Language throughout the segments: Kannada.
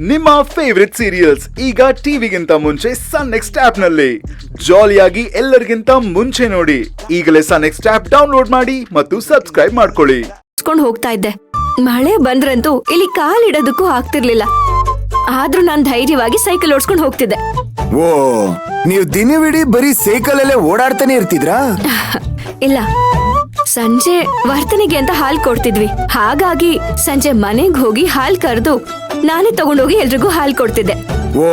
ನಿಮ್ಮ ಫೇವರಿಟ್ ಸೀರಿಯಲ್ಸ್ ಈಗ ಟಿವಿಗಿಂತ ಮುಂಚೆ ಸನ್ ನೆಕ್ಸ್ಟ್ ಆಪ್ ನಲ್ಲಿ ಜಾಲಿಯಾಗಿ ಎಲ್ಲರಿಗಿಂತ ಮುಂಚೆ ನೋಡಿ. ಈಗಲೇ ಸನ್ ನೆಕ್ಸ್ಟ್ ಆಪ್ ಡೌನ್ಲೋಡ್ ಮಾಡಿ ಮತ್ತು ಸಬ್ಸ್ಕ್ರೈಬ್ ಮಾಡ್ಕೊಳ್ಳಿ. ಹೋಗ್ತಾ ಇದ್ದೆ, ಮಳೆ ಬಂದ್ರಂತೂ ಇಲ್ಲಿ ಕಾಲಿಡೋದಕ್ಕೂ ಆಗ್ತಿರ್ಲಿಲ್ಲ. ಆದ್ರೂ ನಾನ್ ಧೈರ್ಯವಾಗಿ ಸೈಕಲ್ ಓಡಿಸ್ಕೊಂಡು ಹೋಗ್ತಿದ್ದೆ. ಓ, ನೀವು ದಿನವಿಡೀ ಬರೀ ಸೈಕಲ್ ಅಲ್ಲೇ ಓಡಾಡ್ತಾನೆ ಇರ್ತಿದ್ರಾ? ಇಲ್ಲ, ಸಂಜೆ ವರ್ತನೆಗೆ ಅಂತ ಹಾಲ್ ಕೊಡ್ತಿದ್ವಿ. ಹಾಗಾಗಿ ಸಂಜೆ ಮನೆಗ್ ಹೋಗಿ ಹಾಲ್ ಕರೆದು ನಾನೇ ತಗೊಂಡೋಗಿ ಎಲ್ರಿಗೂ ಹಾಲ್ ಕೊಡ್ತಿದ್ದೆ. ಓ,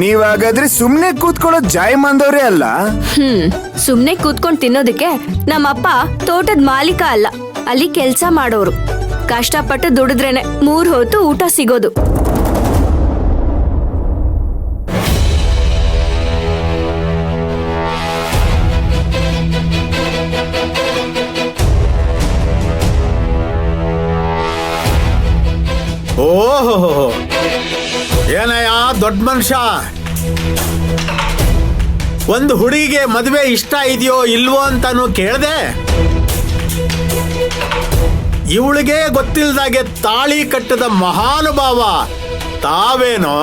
ನೀವಾಗಾದ್ರೆ ಸುಮ್ನೆ ಕೂತ್ಕೊಳ್ಳೋ ಜಾಯಮಾನ್ದವ್ರೇ ಅಲ್ಲ. ಸುಮ್ನೆ ಕೂತ್ಕೊಂಡ್ ತಿನ್ನೋದಕ್ಕೆ ನಮ್ಮಪ್ಪ ತೋಟದ ಮಾಲೀಕ ಅಲ್ಲ, ಅಲ್ಲಿ ಕೆಲ್ಸ ಮಾಡೋರು. ಕಷ್ಟಪಟ್ಟು ದುಡಿದ್ರೇನೆ 3 ಹೊತ್ತು ಊಟ ಸಿಗೋದು. ಓಹೋ, ಏನಯ್ಯ ದೊಡ್ಡ ಮನುಷ್ಯ, ಒಂದು ಹುಡುಗಿಗೆ ಮದುವೆ ಇಷ್ಟ ಇದೆಯೋ ಇಲ್ವೋ ಅಂತಾನು ಕೇಳ್ದೆ. ಇವಳಿಗೆ ಗೊತ್ತಿಲ್ದಾಗೆ ತಾಳಿ ಕಟ್ಟದ ಮಹಾನುಭಾವ ತಾವೇನೋ.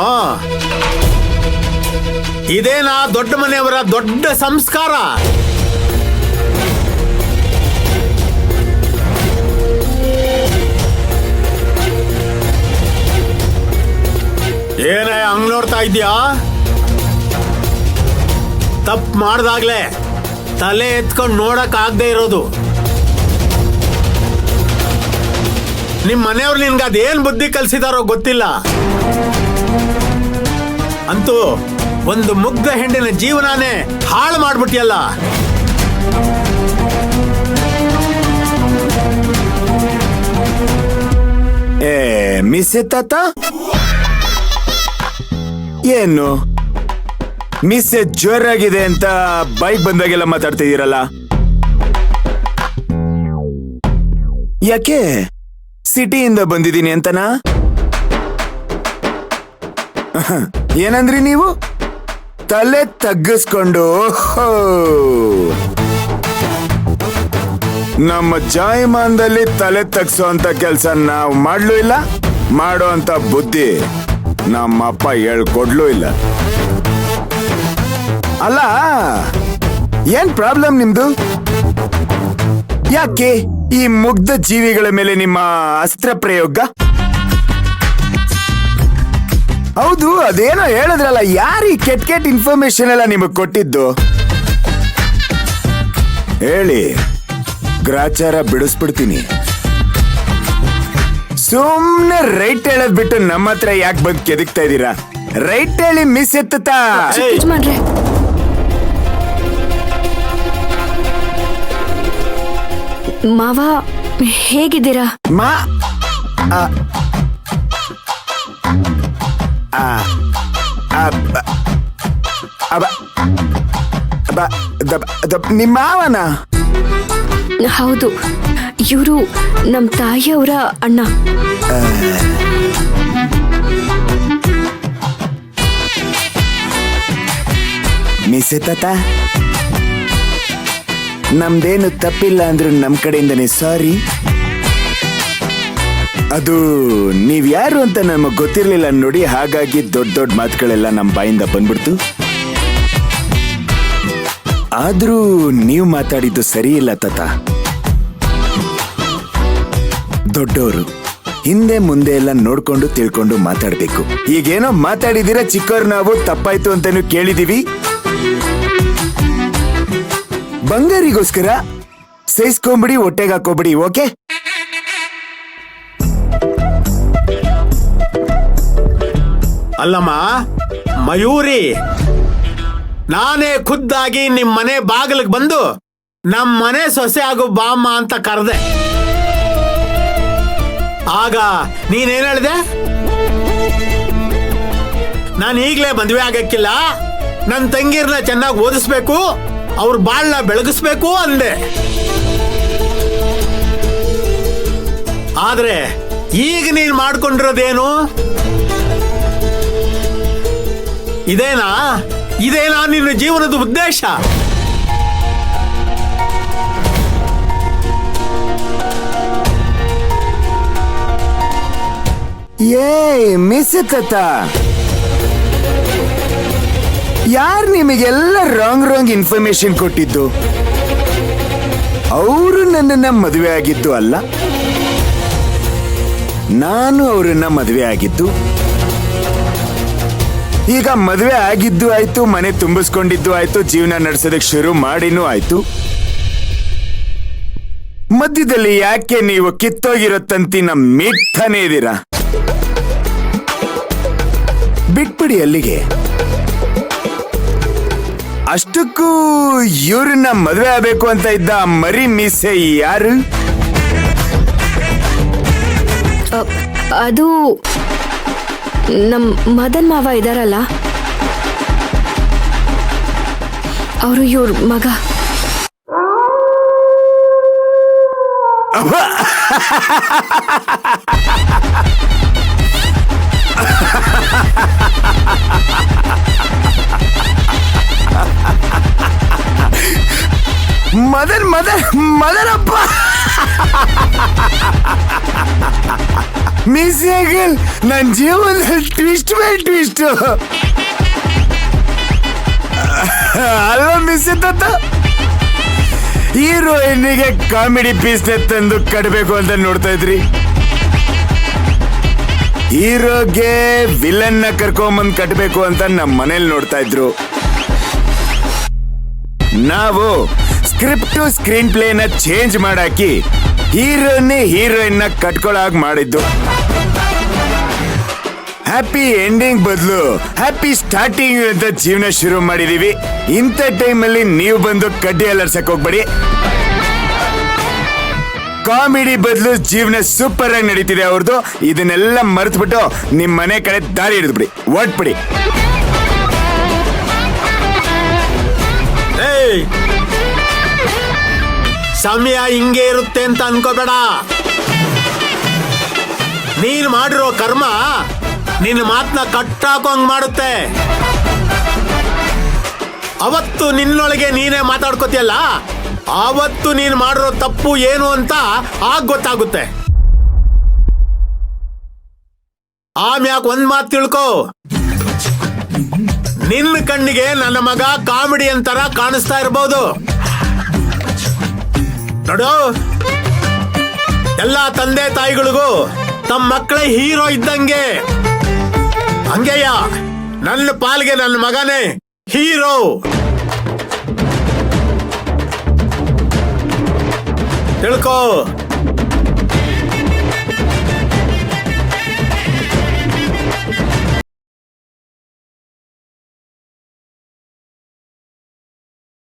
ಇದೇನಾ ದೊಡ್ಡ ಮನೆಯವರ ದೊಡ್ಡ ಸಂಸ್ಕಾರ? ಏನೇ ಹಂಗ್ ನೋಡ್ತಾ ಇದ್ಯಾ? ತಪ್ಪು ಮಾಡ್ದಾಗ್ಲೇ ತಲೆ ಎತ್ಕೊಂಡು ನೋಡಕ್ ಆಗದೆ ಇರೋದು. ನಿಮ್ ಮನೆಯವ್ರು ನಿನ್ಗೆ ಅದೇನ್ ಬುದ್ಧಿ ಕಲ್ಸಿದಾರೋ ಗೊತ್ತಿಲ್ಲ. ಅಂತೂ ಒಂದು ಮುಗ್ಧ ಹೆಣ್ಣಿನ ಜೀವನಾನೇ ಹಾಳು ಮಾಡ್ಬಿಟ್ಟಿಯಲ್ಲ. ಏ ಮಿಸ್ ತಾತ, ಏನು ಮಿಸ್ ಜೋರಾಗಿದೆ ಅಂತ ಬೈಕ್ ಬಂದಾಗೆಲ್ಲ ಮಾತಾಡ್ತಿದ್ದೀರಲ್ಲ, ಯಾಕೆ? ಸಿಟಿಯಿಂದ ಬಂದಿದ್ದೀನಿ ಅಂತನಾ? ಏನಂದ್ರಿ ನೀವು? ತಲೆ ತಗ್ಗಿಸ್ಕೊಂಡು ನಮ್ಮ ಜಾಯಮಾನದಲ್ಲಿ ತಲೆ ತಗ್ಸೋ ಅಂತ ಕೆಲ್ಸ ನಾವು ಮಾಡ್ಲೂ ಇಲ್ಲ, ಮಾಡೋ ಅಂತ ಬುದ್ಧಿ ನಮ್ಮಪ್ಪ ಹೇಳ್ಕೊಡ್ಲೂ ಇಲ್ಲ. ಅಲ್ಲ, ಏನ್ ಪ್ರಾಬ್ಲಮ್ ನಿಮ್ದು? ಯಾಕೆ ಈ ಮುಗ್ಧ ಜೀವಿಗಳ ಮೇಲೆ ನಿಮ್ಮ ಅಸ್ತ್ರ ಪ್ರಯೋಗ? ಹೌದು, ಅದೇನೋ ಹೇಳಿದ್ರಲ್ಲ, ಯಾರು ಈ ಕೆಟ್ಟ ಇನ್ಫಾರ್ಮೇಶನ್ ಎಲ್ಲ ನಿಮಗ್ ಕೊಟ್ಟಿದ್ದು? ಹೇಳಿ, ಗ್ರಾಚಾರ ಬಿಡಿಸ್ಬಿಡ್ತೀನಿ. ಸುಮ್ನೆ ರೈಟ್ ಹೇಳದ್ ಬಿಟ್ಟು ನಮ್ಮ ಹತ್ರ ಯಾಕೆ ಬಂದ್ ಕೆದಕ್ತಾ ಇದೀರಾ? ರೈಟ್ ಹೇಳಿ ಮಿಸ್ ಎತ್ತತಾ. ಮಾವ ಹೇಗಿದ್ದೀರಾ? ನಿಮ್ಮ ಮಾವನ? ಹೌದು, ಇವರು ನಮ್ ತಾಯಿಯವರ ಅಣ್ಣ. ಮಿಸ್ ತಾತ, ನಮ್ದೇನು ತಪ್ಪಿಲ್ಲ ಅಂದ್ರು ನಮ್ ಕಡೆಯಿಂದನೇ ಸಾರಿ. ಅದು ನೀವ್ಯಾರು ಅಂತ ನಮಗ್ ಗೊತ್ತಿರ್ಲಿಲ್ಲ ನೋಡಿ, ಹಾಗಾಗಿ ದೊಡ್ಡ ದೊಡ್ಡ ಮಾತುಗಳೆಲ್ಲ ನಮ್ ಬಾಯಿಂದ ಬಂದ್ಬಿಡ್ತು. ಆದ್ರೂ ನೀವು ಮಾತಾಡಿದ್ದು ಸರಿ ಇಲ್ಲ ತಾತ. ದೊಡ್ಡವರು ಹಿಂದೆ ಮುಂದೆ ಎಲ್ಲ ನೋಡ್ಕೊಂಡು ತಿಳ್ಕೊಂಡು ಮಾತಾಡ್ಬೇಕು. ಈಗೇನೋ ಮಾತಾಡಿದಿರ ಚಿಕ್ಕವ್ರು, ನಾವು ತಪ್ಪಾಯ್ತು ಅಂತಾನು ಕೇಳಿದೀವಿ. ಬಂಗಾರಿಗೋಸ್ಕರ ಸಹಿಸ್ಕೊಂಬಿಡಿ, ಹೊಟ್ಟೆಗೆ ಹಾಕೋಬಿಡಿ. ಓಕೆ? ಅಲ್ಲಮ್ಮ ಮಯೂರಿ, ನಾನೇ ಖುದ್ದಾಗಿ ನಿಮ್ ಮನೆ ಬಾಗಿಲಿಗೆ ಬಂದು ನಮ್ ಮನೆ ಸೊಸೆ ಆಗೋ ಬಾಮ್ಮ ಅಂತ ಕರೆದೆ. ಆಗ ನೀನೇನ್ ಹೇಳಿದೆ? ನಾನು ಈಗ್ಲೇ ಮದುವೆ ಆಗಕ್ಕಿಲ್ಲ, ನನ್ನ ತಂಗಿರ್ನ ಚೆನ್ನಾಗಿ ಓದಿಸ್ಬೇಕು, ಅವ್ರ ಬಾಳ್ನ ಬೆಳಗಿಸ್ಬೇಕು ಅಂದೆ. ಆದ್ರೆ ಈಗ ನೀನ್ ಮಾಡ್ಕೊಂಡಿರೋದೇನು? ಇದೇನಾ ನಿನ್ನ ಜೀವನದ ಉದ್ದೇಶ? ಏ ಮಿಸ್ ತಾತ, ಯಾರು ನಿಮಗೆಲ್ಲ ರಾಂಗ್ ಇನ್ಫಾರ್ಮೇಶನ್ ಕೊಟ್ಟಿದ್ದು? ಅವರು ನನ್ನನ್ನ ಮದುವೆ ಆಗಿದ್ದು ಅಲ್ಲ, ನಾನು ಅವರನ್ನ ಮದುವೆ ಆಗಿದ್ದು. ಈಗ ಮದುವೆ ಆಗಿದ್ದು ಆಯ್ತು, ಮನೆ ತುಂಬಿಸ್ಕೊಂಡಿದ್ದು ಆಯ್ತು, ಜೀವನ ನಡೆಸೋದಕ್ಕೆ ಶುರು ಮಾಡಿನೂ ಆಯ್ತು. ಮಧ್ಯದಲ್ಲಿ ಯಾಕೆ ನೀವು ಕಿತ್ತೋಗಿರೋ ತಂತಿನ ಮಿಟ್ತಾನೇ ಇದ್ದೀರಾ? ಬಿಟ್ಬಿಡಿ ಅಲ್ಲಿಗೆ. ಅಷ್ಟಕ್ಕೂ ಇವ್ರನ್ನ ಮದುವೆ ಆಗ್ಬೇಕು ಅಂತ ಇದ್ದ ಮರಿ ಮೀಸೆ ಯಾರು? ಅದು ನಮ್ ಮದನ್ ಮಾವ ಇದಾರಲ್ಲ, ಅವರು ಇವ್ರ ಮಗ. ಮದನಪ್ಪ ಮಿಸ್ಯಾಗಲ್ ನನ್ನ ಜೀವನದಲ್ಲಿ ಟ್ವಿಸ್ಟ್ ಮೇಲೆ ಟ್ವಿಸ್ಟ್ ಅಲ್ವಾ ಮಿಸ್ ತಾತ? ಹೀರೋಯಿನ್ನಿಗೆ ಕಾಮಿಡಿ ಪೀಸ್ ತಂದು ಕಟ್ಬೇಕು ಅಂತ ನೋಡ್ತಾ ಇದ್ರಿ, ಹೀರೋಗೆ ವಿಲನ್ನ ಕರ್ಕೊಂಬಂದ್ ಕಟ್ಬೇಕು ಅಂತ ನಮ್ಮ ಮನೇಲಿ ನೋಡ್ತಾ ಇದ್ರು. ನಾವು ಸ್ಕ್ರಿಪ್ಟ್ ಸ್ಕ್ರೀನ್ ಪ್ಲೇನ ಚೇಂಜ್ ಮಾಡಾಕಿ ಹೀರೋಯಿನ್ ಕಟ್ಕೊಳಾಗ್ ಮಾಡಿದ್ದು. ಹ್ಯಾಪಿ ಎಂಡಿಂಗ್ ಬದಲು ಹ್ಯಾಪಿ ಸ್ಟಾರ್ಟಿಂಗ್ ಅಂತ ಜೀವನ ಶುರು ಮಾಡಿದೀವಿ. ಇಂಥ ಟೈಮಲ್ಲಿ ನೀವು ಬಂದು ಕಡ್ಡಿ ಅಲರ್ಸಕ್ ಹೋಗ್ಬೇಡಿ. ಕಾಮಿಡಿ ಬದಲು ಜೀವನ ಸೂಪರ್ ಆಗಿ ನಡೀತಿದೆ ಅವ್ರದ್ದು. ಇದನ್ನೆಲ್ಲ ಮರೆತುಬಿಟ್ಟು ನಿಮ್ ಮನೆ ಕಡೆ ದಾರಿ ಹಿಡಿದ್ಬಿಡಿ, ಓಟ್ಬಿಡಿ. ಸಮಯ ಹಿಂಗೆ ಇರುತ್ತೆ ಅಂತ ಅನ್ಕೋಬೇಡ. ನೀನ್ ಮಾಡಿರೋ ಕರ್ಮ ನಿನ್ನ ಮಾತನ್ನ ಕಟ್ಟಾಕೋಂಗ್ ಮಾಡುತ್ತೆ. ಅವತ್ತು ನಿನ್ನೊಳಗೆ ನೀನೇ ಮಾತಾಡ್ಕೋತಿಯಲ್ಲ, ಆವತ್ತು ನೀನ್ ಮಾಡಿರೋ ತಪ್ಪು ಏನು ಅಂತ ಆಗ ಗೊತ್ತಾಗುತ್ತೆ. ಆಮ್ಯಾಕ್ ಒಂದ್ ಮಾತು ತಿಳ್ಕೊ, ನಿನ್ನ ಕಣ್ಣಿಗೆ ನನ್ನ ಮಗ ಕಾಮಿಡಿ ಅಂತರ ಕಾಣಿಸ್ತಾ ಇರಬಹುದು ನೋಡು. ಎಲ್ಲ ತಂದೆ ತಾಯಿಗಳಿಗೂ ತಮ್ಮ ಮಕ್ಕಳೇ ಹೀರೋ ಇದ್ದಂಗೆ. ಹಂಗೆಯ ನನ್ನ ಪಾಲ್ಗೆ ನನ್ನ ಮಗನೇ ಹೀರೋ. ತಿಳ್ಕೋ.